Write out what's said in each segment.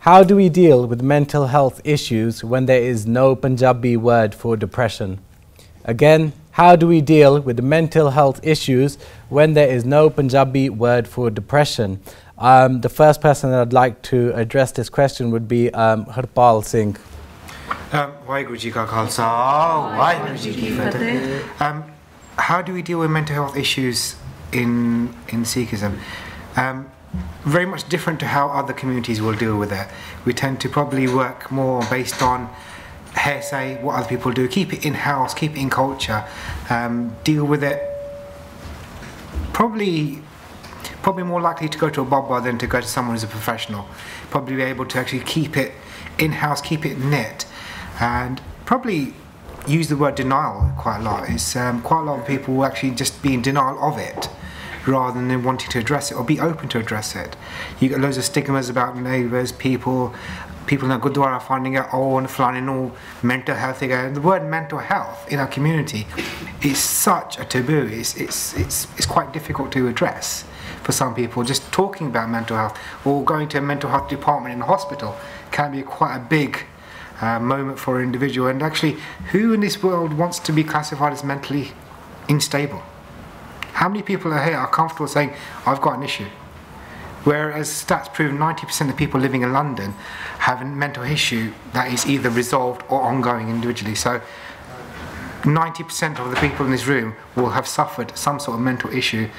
how do we deal with mental health issues when there is no Punjabi word for depression? Again, how do we deal with mental health issues when there is no Punjabi word for depression? The first person that I'd like to address this question would be Harpal Singh. Waheguru Ji Ka Khalsa, Waheguru Ji Ki Fateh. How do we deal with mental health issues in Sikhism? Very much different to how other communities will deal with it. We tend to probably work more based on hearsay, what other people do, keep it in-house, keep it in culture, deal with it. Probably more likely to go to a Baba than to go to someone who's a professional. Probably be able to actually keep it in-house, keep it knit, and probably use the word denial quite a lot. It's quite a lot of people will actually just be in denial of it rather than wanting to address it or be open to address it. You get loads of stigmas about neighbours, people in the Gurdwara finding out, oh, and flying all mental health again. The word mental health in our community is such a taboo. It's quite difficult to address for some people. Just talking about mental health or going to a mental health department in a hospital can be quite a big moment for an individual. And actually, who in this world wants to be classified as mentally unstable? How many people are here are comfortable saying, I've got an issue? Whereas stats prove 90% of people living in London have a mental issue that is either resolved or ongoing individually. So 90% of the people in this room will have suffered some sort of mental issue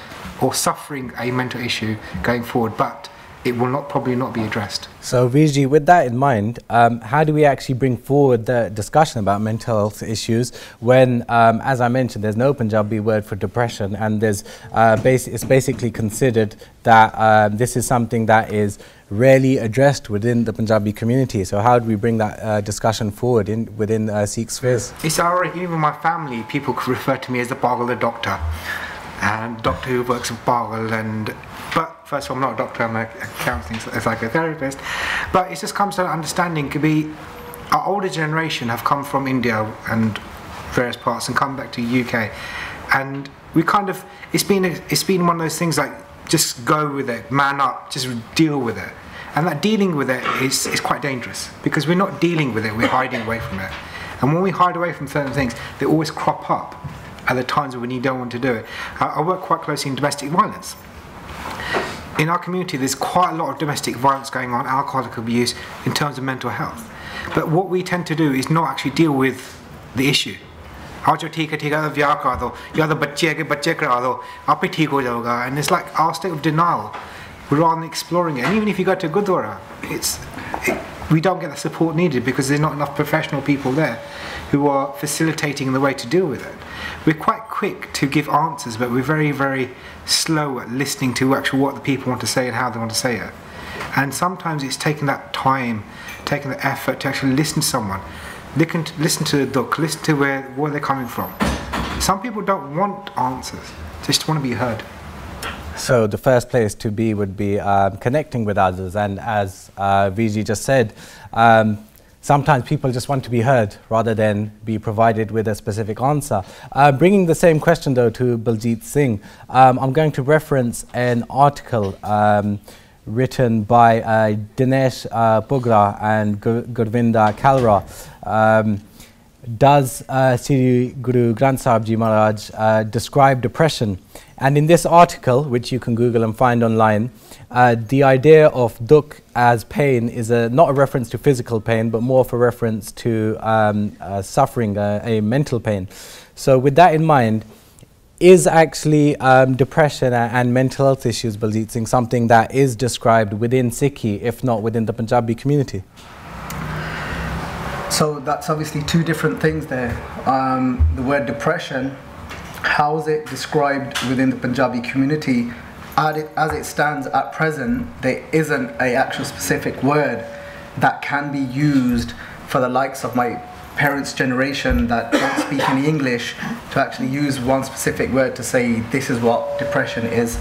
or suffering a mental issue going forward, but it will probably not be addressed. So Vijay, with that in mind, how do we actually bring forward the discussion about mental health issues when, as I mentioned, there's no Punjabi word for depression, and there's it's basically considered that this is something that is rarely addressed within the Punjabi community. So how do we bring that discussion forward within Sikh spheres? It's alright, even my family, people could refer to me as the Pagal, the doctor, and doctor who works with Pagal. But first of all, I'm not a doctor, I'm a counselling psychotherapist. But it just comes to understanding, could be our older generation have come from India and various parts and come back to UK, and we kind of it's been one of those things like just go with it, man up, just deal with it, and that dealing with it is quite dangerous because we're not dealing with it, we're hiding away from it, and when we hide away from certain things, they always crop up at the times when you don't want to do it. I work quite closely in domestic violence. In our community, there's quite a lot of domestic violence going on, alcoholic abuse, in terms of mental health. But what we tend to do is not actually deal with the issue. And it's like our state of denial, rather than exploring it. And even if you go to Gurdwara, we don't get the support needed because there's not enough professional people there who are facilitating the way to deal with it. We're quite quick to give answers, but we're very, very slow at listening to actually what the people want to say and how they want to say it. And sometimes it's taking that time, taking the effort to actually listen to someone. They can listen to the duk, listen to where they're coming from. Some people don't want answers, they just want to be heard. So the first place to be would be connecting with others, and as Vijay just said, sometimes people just want to be heard rather than be provided with a specific answer. Bringing the same question though to Baljit Singh, I'm going to reference an article written by Dinesh Pugra and Gurvinda Kalra. Does Sri Guru Granth Sahib Ji Maharaj describe depression? And in this article, which you can Google and find online, the idea of duk as pain is not a reference to physical pain, but more of a reference to suffering, a mental pain. So with that in mind, is actually depression and mental health issues, Baljit Singh, something that is described within Sikhi, if not within the Punjabi community? So that's obviously two different things there. The word depression, how is it described within the Punjabi community? As it stands at present, there isn't an actual specific word that can be used for the likes of my parents' generation that don't speak any English to actually use one specific word to say this is what depression is.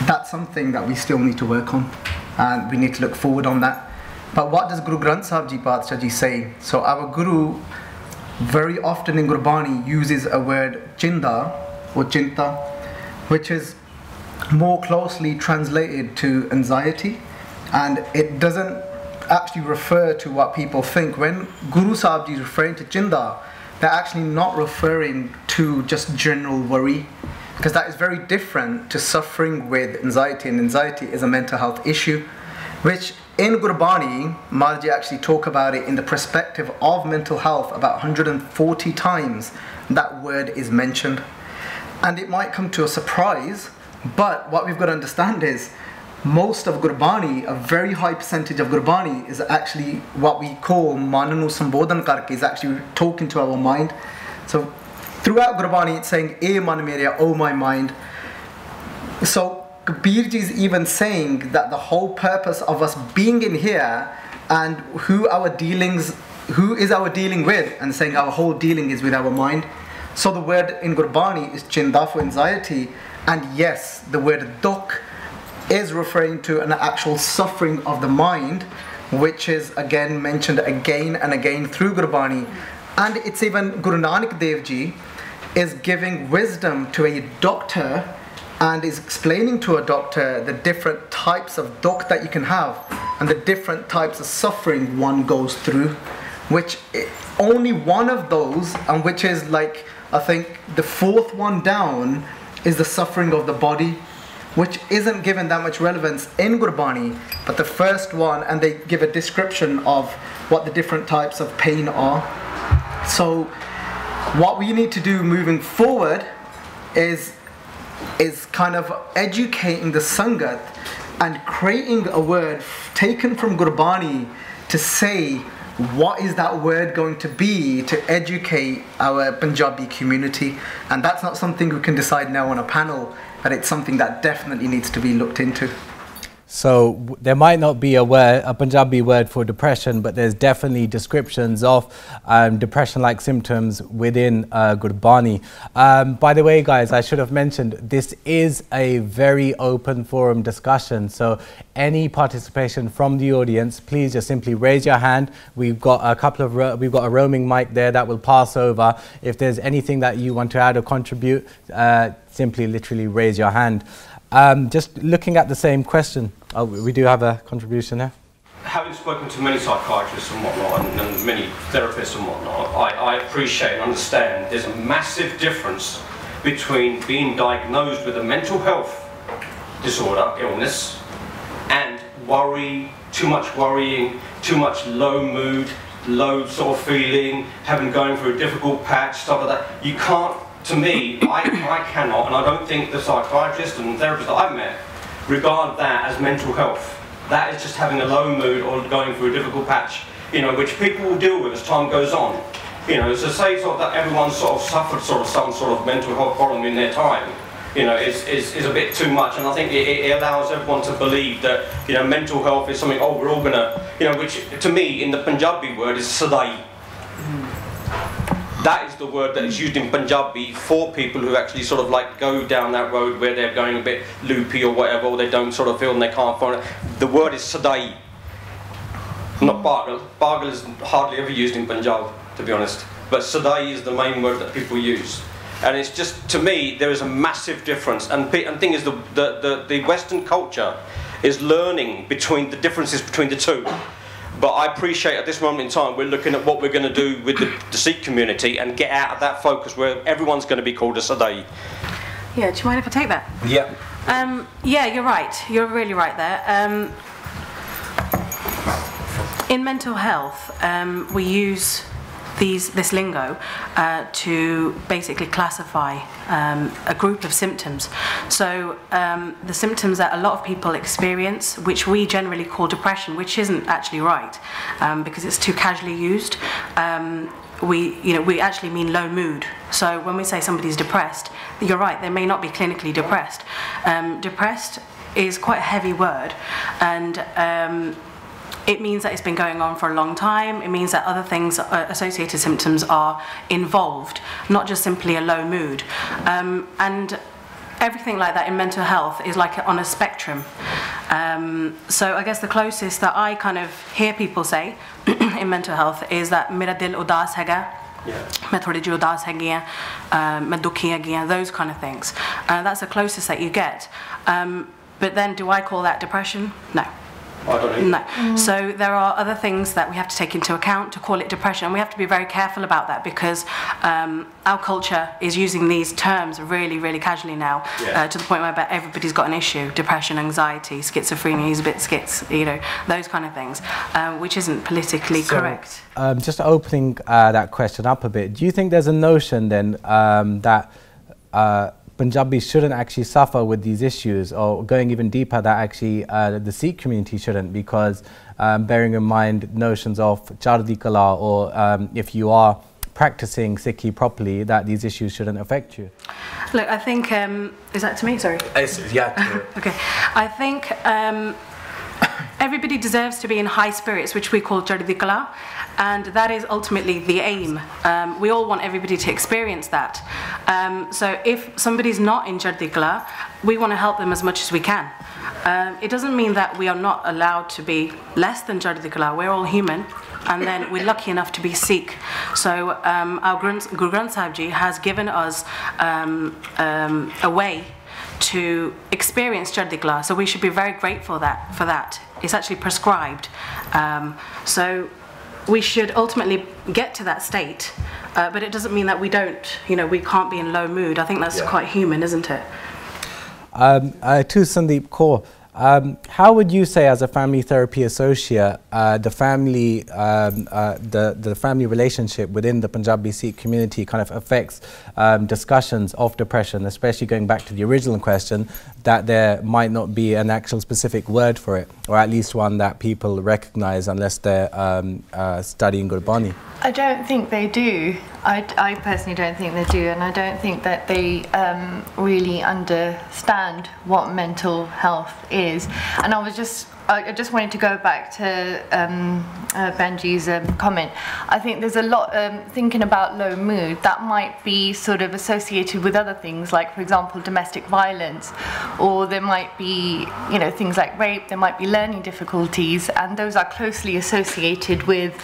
That's something that we still need to work on, and we need to look forward on that. But what does Guru Granth Sahib Ji Padshah Ji say? So our Guru very often in Gurbani uses a word chinda or chinta, which is more closely translated to anxiety, and it doesn't actually refer to what people think. When Guru Sahib Ji is referring to chinda, they're actually not referring to just general worry, because that is very different to suffering with anxiety, and anxiety is a mental health issue, which in Gurbani, Maharaji actually talk about it in the perspective of mental health. About 140 times that word is mentioned. And it might come to a surprise, but what we've got to understand is most of Gurbani, a very high percentage of Gurbani, is actually what we call Mananu Sambodhan Karke, is actually talking to our mind. So throughout Gurbani it's saying, "E man meria, oh my mind." So Kabir Ji is even saying that the whole purpose of us being in here and who is our dealing with, and saying our whole dealing is with our mind. So the word in Gurbani is chinda for anxiety, and yes, the word dukh is referring to an actual suffering of the mind, which is again mentioned again and again through Gurbani. And it's even Guru Nanak Dev Ji is giving wisdom to a doctor and is explaining to a doctor the different types of dukh that you can have and the different types of suffering one goes through, which only one of those, and which is like, I think the fourth one down, is the suffering of the body, which isn't given that much relevance in Gurbani, but the first one, and they give a description of what the different types of pain are. So what we need to do moving forward is kind of educating the Sangat and creating a word taken from Gurbani to say what is that word going to be to educate our Punjabi community. And that's not something we can decide now on a panel, but it's something that definitely needs to be looked into. So there might not be a Punjabi word for depression, but there's definitely descriptions of depression-like symptoms within Gurbani. By the way, guys, I should have mentioned this is a very open forum discussion. So any participation from the audience, please just simply raise your hand. We've got a roaming mic there that will pass over. If there's anything that you want to add or contribute, simply literally raise your hand. Just looking at the same question, we do have a contribution there. Having spoken to many psychiatrists and whatnot, and many therapists and whatnot, I appreciate and understand there's a massive difference between being diagnosed with a mental health disorder, illness, and worry, too much worrying, too much low mood, low sort of feeling, going through a difficult patch, stuff like that. You can't. To me, I cannot, and I don't think the psychiatrists and therapists that I've met regard that as mental health. That is just having a low mood or going through a difficult patch, you know, which people will deal with as time goes on. You know, so say sort of that everyone sort of suffered sort of some sort of mental health problem in their time, you know, is a bit too much. And I think it allows everyone to believe that, you know, mental health is something, oh, we're all gonna, you know, which to me in the Punjabi word is sadai. That is the word that is used in Punjabi for people who actually sort of like go down that road where they're going a bit loopy or whatever, or they don't sort of feel and they can't find it. The word is sadai, not pagal. Pagal is hardly ever used in Punjab, to be honest. But sadai is the main word that people use. And it's just, to me, there is a massive difference. And the thing is, the Western culture is learning between the differences between the two. But I appreciate at this moment in time we're looking at what we're going to do with the Sikh community and get out of that focus where everyone's going to be called a Sadai. Yeah, do you mind if I take that? Yeah. Yeah, you're right. You're really right there. In mental health, we use this lingo to basically classify a group of symptoms. So the symptoms that a lot of people experience, which we generally call depression, which isn't actually right because it's too casually used. We actually mean low mood. So when we say somebody's depressed, you're right, they may not be clinically depressed. Depressed is quite a heavy word, and it means that it's been going on for a long time. It means that other things, associated symptoms, are involved, not just simply a low mood. And everything like that in mental health is like on a spectrum. So I guess the closest that I kind of hear people say in mental health is that mera dil udas hega, मैं थोड़ी जी उदास हैगी हैं, मैं दुखी हैगी हैं, those kind of things. That's the closest that you get. But then do I call that depression? No. I don't know. No. So there are other things that we have to take into account to call it depression, and we have to be very careful about that because our culture is using these terms really, really casually now, to the point where everybody's got an issue: depression, anxiety, schizophrenia, he's a bit schiz, you know, those kind of things, which isn't politically correct. Just opening that question up a bit, do you think there's a notion then that Punjabis shouldn't actually suffer with these issues, or going even deeper, that actually the Sikh community shouldn't, because bearing in mind notions of chardi kala, or if you are practicing Sikhi properly, that these issues shouldn't affect you? Look, I think, is that to me? Sorry. Yeah. Okay. I think everybody deserves to be in high spirits, which we call chardi kala, and that is ultimately the aim. We all want everybody to experience that. So if somebody's not in chardi kala, we want to help them as much as we can. It doesn't mean that we are not allowed to be less than chardi kala. We're all human, and then we're lucky enough to be Sikh. So our Guru Granth Sahib Ji has given us a way to experience chardi kala, so we should be very grateful for that. It's actually prescribed. So we should ultimately get to that state, but it doesn't mean that we don't, you know, we can't be in low mood. I think that's quite human, isn't it? To Sandeep Kaur, how would you say, as a family therapy associate, the family relationship within the Punjabi Sikh community kind of affects discussions of depression, especially going back to the original question, that there might not be an actual specific word for it, or at least one that people recognize unless they're studying Gurbani? I don't think they do. I personally don't think they do, and I don't think that they really understand what mental health is. And I just wanted to go back to Benji's comment. I think there's a lot thinking about low mood that might be sort of associated with other things, like, for example, domestic violence, or there might be, you know, things like rape. There might be learning difficulties, and those are closely associated with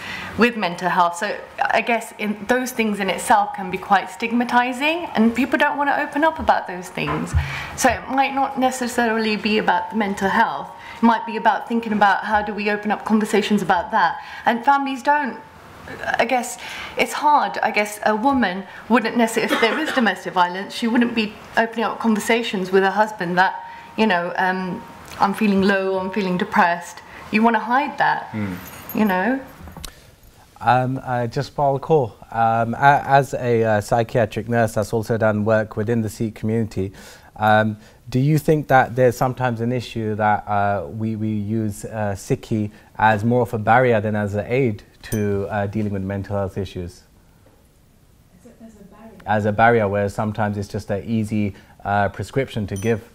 mental health. So I guess those things in itself can be quite stigmatizing, and people don't want to open up about those things. So it might not necessarily be about the mental health. It might be about thinking about how do we open up conversations about that. And families don't, I guess it's hard. I guess a woman wouldn't necessarily, if there is domestic violence, she wouldn't be opening up conversations with her husband that, you know, I'm feeling low, I'm feeling depressed. You want to hide that, you know? Jaspal Kaur, as a psychiatric nurse that's also done work within the Sikh community, do you think that there's sometimes an issue that we use Sikhi as more of a barrier than as an aid to dealing with mental health issues? As a barrier? As a barrier, where sometimes it's just an easy prescription to give.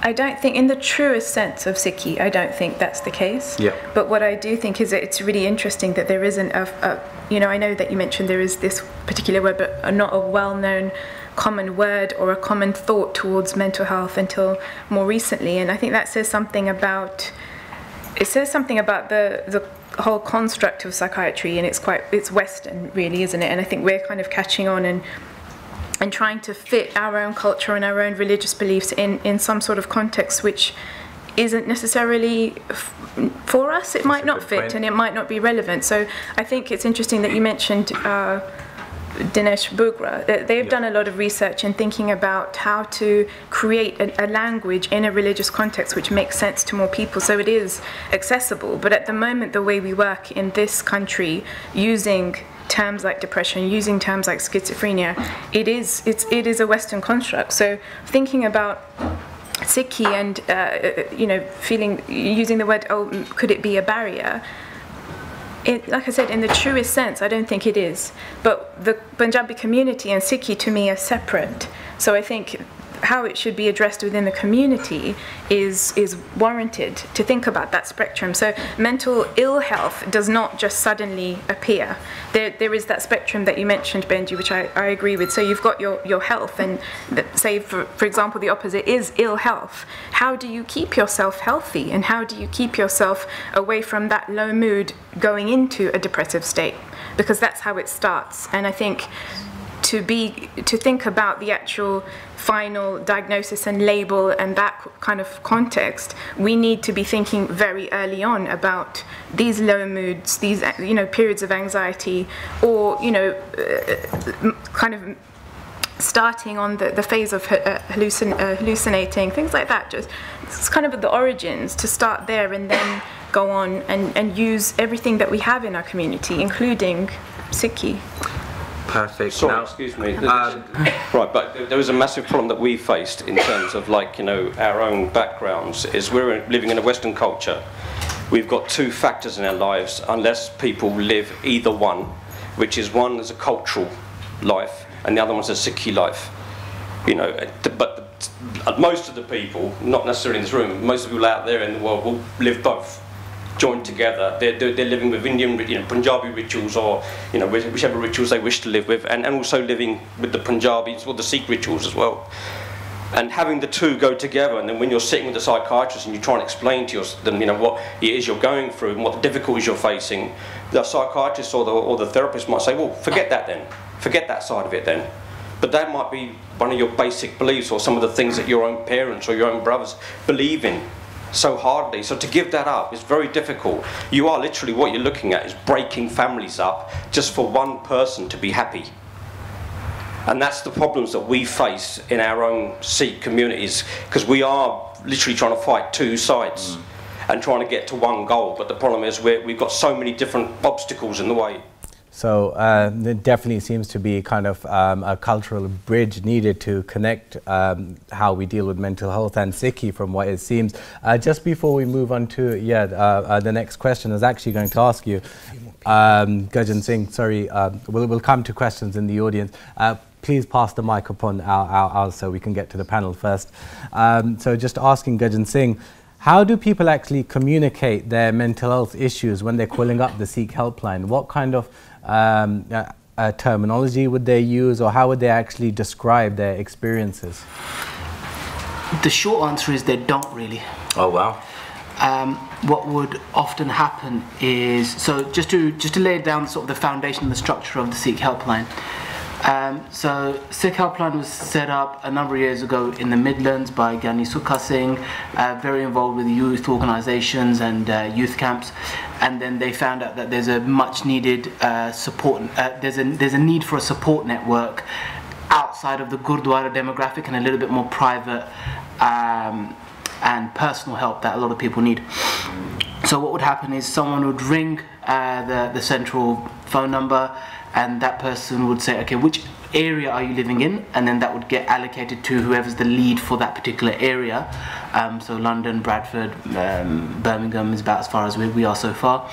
I don't think, in the truest sense of Sikhi, I don't think that's the case. Yeah. But what I do think is that it's really interesting that there isn't you know, I know that you mentioned there is this particular word, but not a well-known common word or a common thought towards mental health until more recently. And I think that says something about, the whole construct of psychiatry, and it's Western, really, isn't it? And I think we're kind of catching on and trying to fit our own culture and our own religious beliefs in some sort of context which isn't necessarily for us. It might not fit and it might not be relevant. So I think it's interesting that you mentioned Dinesh Bogra. They've done a lot of research in thinking about how to create a language in a religious context which makes sense to more people, so it is accessible. But at the moment, the way we work in this country, using terms like depression, using terms like schizophrenia, it is a Western construct. So thinking about Sikhi and you know, using the word, oh, could it be a barrier? Like I said, in the truest sense, I don't think it is. But the Punjabi community and Sikhi, to me, are separate. So I think how it should be addressed within the community is warranted, to think about that spectrum. So mental ill health does not just suddenly appear. There is that spectrum that you mentioned, Benji, which I agree with. So you've got your health, and say, for example, the opposite is ill health. How do you keep yourself healthy, and how do you keep yourself away from that low mood going into a depressive state? Because that's how it starts. And I think to think about the actual final diagnosis and label and that kind of context, we need to be thinking very early on about these low moods, these periods of anxiety, or kind of starting on the phase of hallucinating, things like that. Just it's kind of at the origins, to start there and then go on and use everything that we have in our community, including SikhPA. Perfect. Sorry, now, excuse me. Right, but there was a massive problem that we faced in terms of our own backgrounds. Is we're living in a Western culture. We've got two factors in our lives, unless people live either one, which is one is a cultural life and the other one's a Sikh life. But most of the people, not necessarily in this room, most of the people out there in the world will live both. Joined together, they're living with Indian, Punjabi rituals, or whichever rituals they wish to live with, and also living with the Punjabis or the Sikh rituals as well. And having the two go together, and then when you're sitting with the psychiatrist and you try and explain to them, what it is you're going through and what the difficulties you're facing, the psychiatrist or the therapist might say, well, forget that then, forget that side of it then. But that might be one of your basic beliefs, or some of the things that your own parents or your own brothers believe in so hardly. So to give that up is very difficult. You are literally, what you're looking at is breaking families up just for one person to be happy. And that's the problems that we face in our own Sikh communities, because we are literally trying to fight two sides and trying to get to one goal. But the problem is we've got so many different obstacles in the way. So there definitely seems to be kind of a cultural bridge needed to connect how we deal with mental health and Sikhi, from what it seems. Just before we move on to the next question, I was actually going to ask you, Gurjan Singh, sorry, we'll come to questions in the audience. Please pass the mic upon ours so we can get to the panel first. So just asking Gurjan Singh, how do people actually communicate their mental health issues when they're calling up the Sikh Helpline? What kind of terminology would they use, or how would they actually describe their experiences? The short answer is they don't really. oh wow. What would often happen is, so just to lay down sort of the foundation and the structure of the Sikh Helpline. So Sikh Helpline was set up a number of years ago in the Midlands by Gyani Sukha Singh, very involved with youth organisations and youth camps, and then they found out that there's a much needed support, there's a need for a support network outside of the Gurdwara demographic, and a little bit more private and personal help that a lot of people need. So what would happen is someone would ring the central phone number, and that person would say, okay, which area are you living in? And then that would get allocated to whoever's the lead for that particular area. So London, Bradford, Birmingham is about as far as we are so far.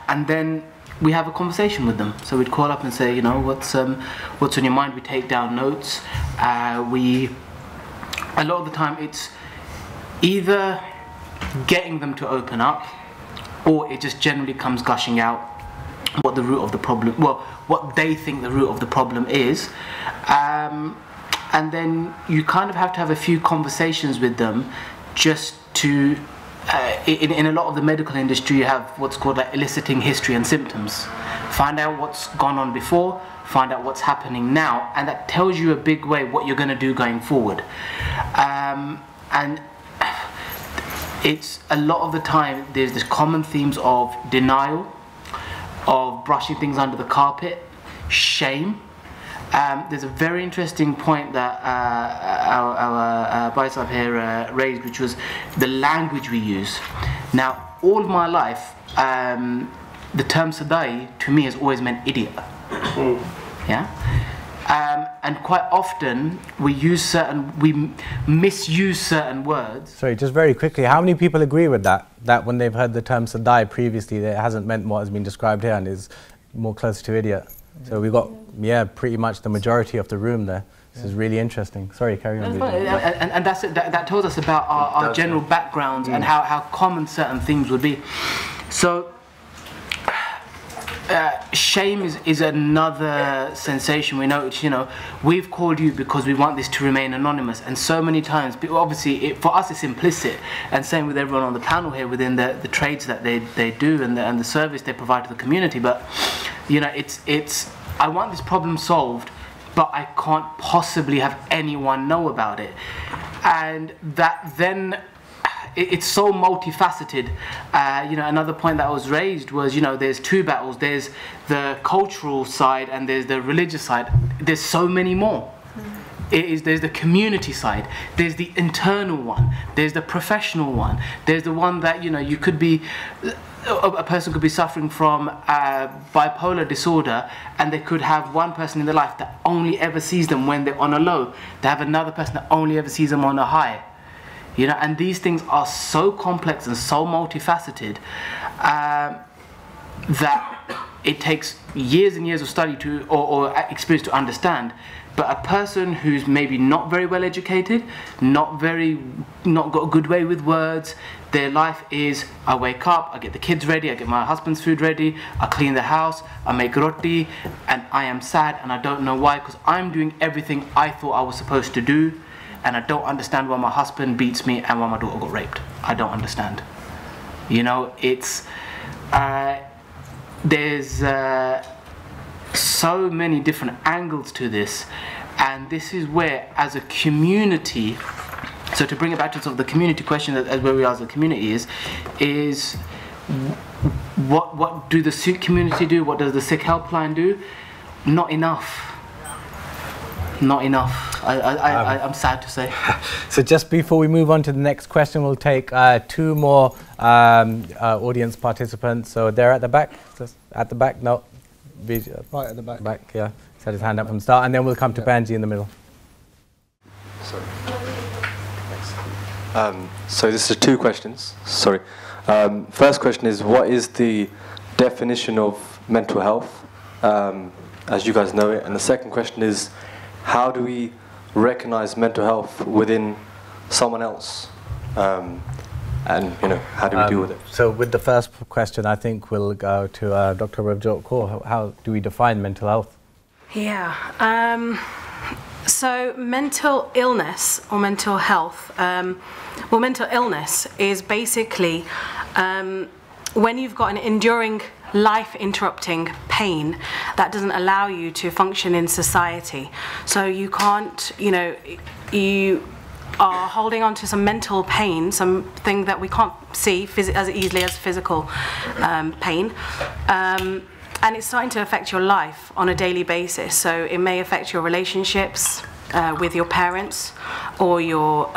And then we have a conversation with them. So we'd call up and say, what's on your mind? We take down notes. A lot of the time it's either getting them to open up, or it just generally comes gushing out what the root of the problem, what they think the root of the problem is, and then you kind of have to have a few conversations with them just to in a lot of the medical industry you have what's called like eliciting history and symptoms. Find out what's gone on before, find out what's happening now, and that tells you a big way what you're going to do going forward. And it's a lot of the time there's this common themes of denial, of brushing things under the carpet, shame. There's a very interesting point that our Baisab here raised, which was the language we use. Now, all of my life, the term Sadai to me has always meant idiot. Yeah? And quite often we misuse certain words. Sorry, just very quickly, how many people agree with that? That when they've heard the term Sadai previously, that it hasn't meant what has been described here and is more close to idiot. So we've got, pretty much the majority of the room there. This is really interesting. Sorry, carry on. And that tells us about our general backgrounds and how common certain things would be. So shame is another sensation we notice. We've called you because we want this to remain anonymous, and so many times, obviously for us it's implicit, and same with everyone on the panel here within the trades that they do and the service they provide to the community. But it's I want this problem solved, but I can't possibly have anyone know about it. And that then, it's so multifaceted. You know, another point that was raised was, you know, there's two battles. There's the cultural side and there's the religious side. There's so many more. There's the community side, there's the internal one, there's the professional one, there's the one that, you know, you could be, a person could be suffering from bipolar disorder, and they could have one person in their life that only ever sees them when they're on a low. They have another person that only ever sees them on a high. You know, and these things are so complex and so multifaceted that it takes years and years of study to or experience to understand. But a person who's maybe not very well educated, not got a good way with words, their life is, I wake up, I get the kids ready, I get my husband's food ready, I clean the house, I make roti, and I am sad and I don't know why, because I'm doing everything I thought I was supposed to do, and I don't understand why my husband beats me and why my daughter got raped. I don't understand. You know, it's there's so many different angles to this, and this is where, as a community, so to bring it back to sort of the community question, as where we are as a community is what do the Sikh community do? What does the Sikh Helpline do? Not enough. Not enough. I'm sad to say. So just before we move on to the next question, we'll take two more audience participants. So they're at the back. At the back, no. Right at the back. Back, yeah. He's had his hand up from the start, and then we'll come to Banji in the middle. Sorry. So this is two questions. Sorry. First question is, what is the definition of mental health, as you guys know it? And the second question is, how do we recognize mental health within someone else? And, you know, how do we deal with it? So with the first question, I think we'll go to Dr. Ravjot Kaur. How do we define mental health? Yeah. So mental illness or mental health, well, mental illness is basically when you've got an enduring life-interrupting pain that doesn't allow you to function in society. So you can't, you know, you are holding on to some mental pain, something that we can't see as easily as physical pain. And it's starting to affect your life on a daily basis. So it may affect your relationships with your parents or your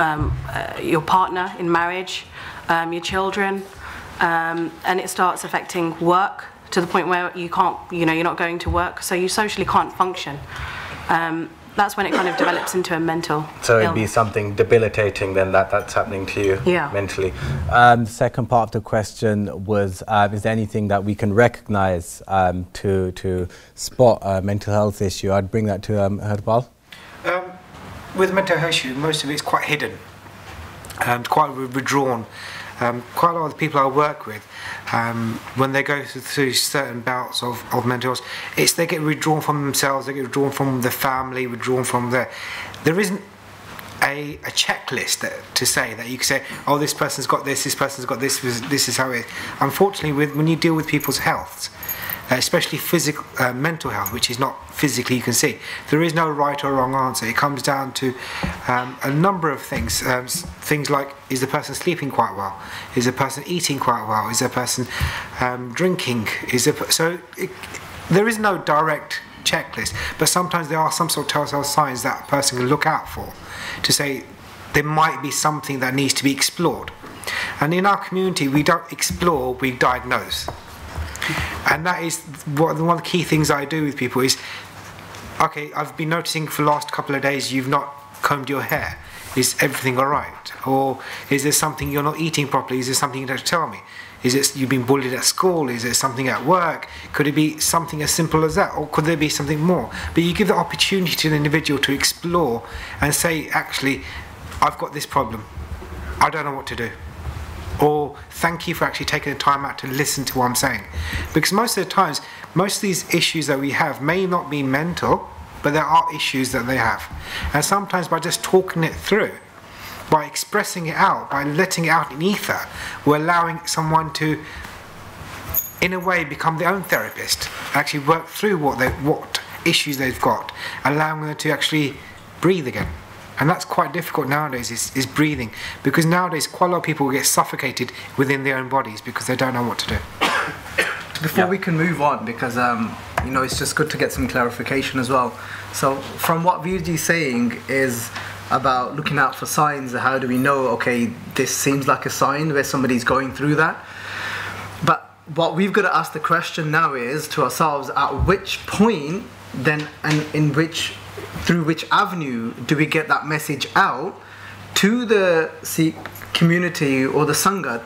partner in marriage, your children, and it starts affecting work to the point where you can't, you know, you're not going to work, so you socially can't function. That's when it kind of develops into a mental So it'd illness. be something debilitating then that's happening to you mentally. The second part of the question was, is there anything that we can recognize to spot a mental health issue? I'd bring that to Harpal. With mental health issue, most of it's quite hidden and quite withdrawn. Quite a lot of the people I work with, when they go through certain bouts of mental health, they get withdrawn from themselves, they get withdrawn from the family, withdrawn from there isn't a checklist to say that you can say, oh, this person's got this person's got this is how it is. Unfortunately, when you deal with people's health, especially physical, mental health, which is not physically you can see, there is no right or wrong answer. It comes down to a number of things. Things like, is the person sleeping quite well? Is the person eating quite well? Is the person drinking? There is no direct checklist, but sometimes there are some sort of telltale signs that a person can look out for to say there might be something that needs to be explored. And in our community, we don't explore, we diagnose. And that is one of the key things I do with people is, okay, I've been noticing for the last couple of days you've not combed your hair. Is everything all right? Or is there something you're not eating properly? Is there something you don't tell me? Is it you've been bullied at school? Is there something at work? Could it be something as simple as that? Or could there be something more? But you give the opportunity to the individual to explore and say, actually, I've got this problem. I don't know what to do. Or thank you for actually taking the time out to listen to what I'm saying. Because most of the times, most of these issues that we have may not be mental, but there are issues that they have. And sometimes by just talking it through, by expressing it out, by letting it out in ether, we're allowing someone to, in a way, become their own therapist, actually work through what issues they've got, allowing them to actually breathe again. And that's quite difficult nowadays, is breathing, because nowadays quite a lot of people get suffocated within their own bodies because they don't know what to do. Before we can move on, because you know, it's just good to get some clarification as well. So from what Virji is saying is about looking out for signs. How do we know, okay, this seems like a sign where somebody's going through that? But what we've got to ask the question now is to ourselves, at which point then, and through which avenue do we get that message out to the Sikh community or the Sangat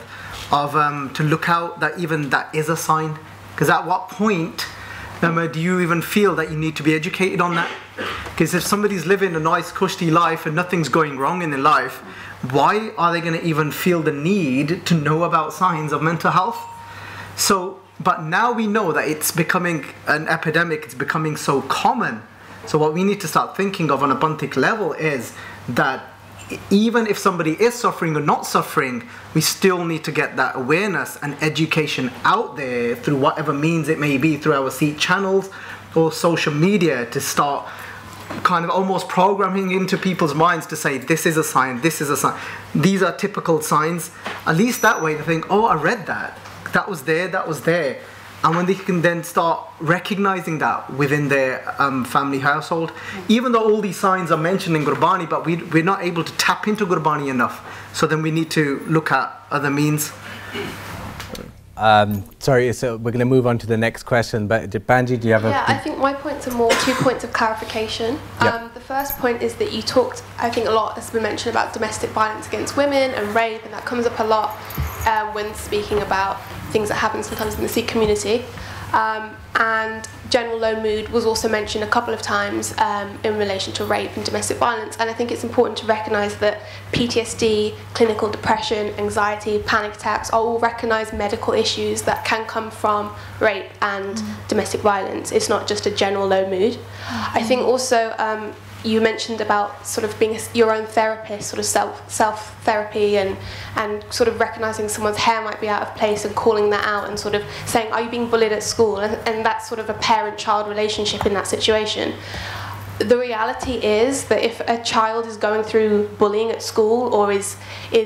of to look out that even that is a sign? Because at what point do you even feel that you need to be educated on that? Because if somebody's living a nice cushy life and nothing's going wrong in their life, why are they going to even feel the need to know about signs of mental health? So, but now we know that it's becoming an epidemic, it's becoming so common. So what we need to start thinking of on a Panthik level is that even if somebody is suffering or not suffering, we still need to get that awareness and education out there through whatever means it may be, through our Sikh channels or social media, to start kind of almost programming into people's minds to say, this is a sign, this is a sign, these are typical signs. At least that way they think, oh, I read that, that was there, that was there. And when they can then start recognizing that within their family household, even though all these signs are mentioned in Gurbani, but we're not able to tap into Gurbani enough. So then we need to look at other means. Sorry, so we're going to move on to the next question, but Banji, do you have a... Yeah, I think my points are more 2 points of clarification. Yep. The first point is that you talked, I think a lot has been mentioned about domestic violence against women and rape, and that comes up a lot when speaking about things that happen sometimes in the Sikh community. And general low mood was also mentioned a couple of times in relation to rape and domestic violence, and I think it's important to recognise that PTSD, clinical depression, anxiety, panic attacks are all recognised medical issues that can come from rape and domestic violence. It's not just a general low mood. I think also you mentioned about sort of being your own therapist, sort of self therapy, and sort of recognizing someone's hair might be out of place and calling that out and sort of saying, are you being bullied at school? And that's sort of a parent-child relationship in that situation. The reality is that if a child is going through bullying at school or is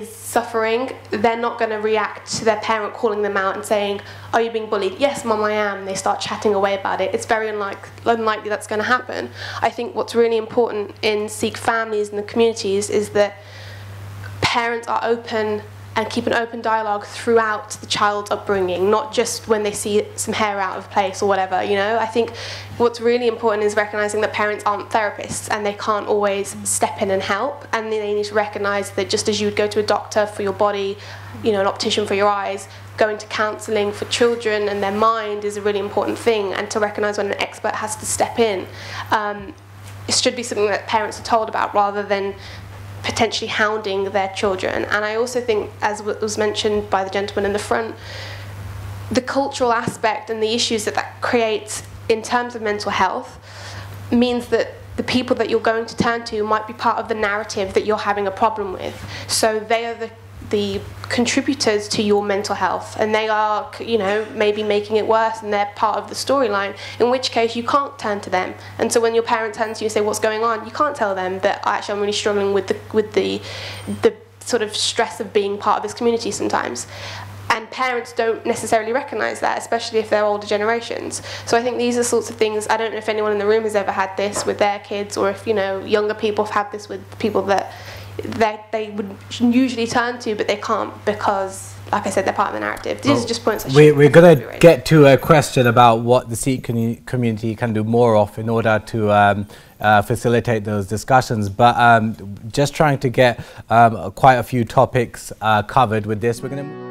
suffering, they're not going to react to their parent calling them out and saying, are you being bullied? Yes, Mum, I am. They start chatting away about it. It's very unlikely that's going to happen. I think what's really important in Sikh families and the communities is that parents are open and keep an open dialogue throughout the child's upbringing, not just when they see some hair out of place or whatever, you know. I think what's really important is recognising that parents aren't therapists and they can't always step in and help, and they need to recognise that just as you would go to a doctor for your body, you know, an optician for your eyes, going to counselling for children and their mind is a really important thing, and to recognise when an expert has to step in. It should be something that parents are told about rather than potentially hounding their children. And I also think, as was mentioned by the gentleman in the front, the cultural aspect and the issues that creates in terms of mental health means that the people that you're going to turn to might be part of the narrative that you're having a problem with. So they are the contributors to your mental health, and they are, you know, maybe making it worse, and they're part of the storyline, in which case you can't turn to them. And so when your parent turns to you and say, what's going on, you can't tell them that actually I'm really struggling with the sort of stress of being part of this community sometimes. And parents don't necessarily recognise that, especially if they're older generations. So I think these are sorts of things, I don't know if anyone in the room has ever had this with their kids, or if, you know, younger people have had this with people that they would usually turn to, but they can't because, like I said, they're part of the narrative. These are just points. We're going to get to a question about what the Sikh community can do more of in order to facilitate those discussions, but just trying to get quite a few topics covered with this. We're going to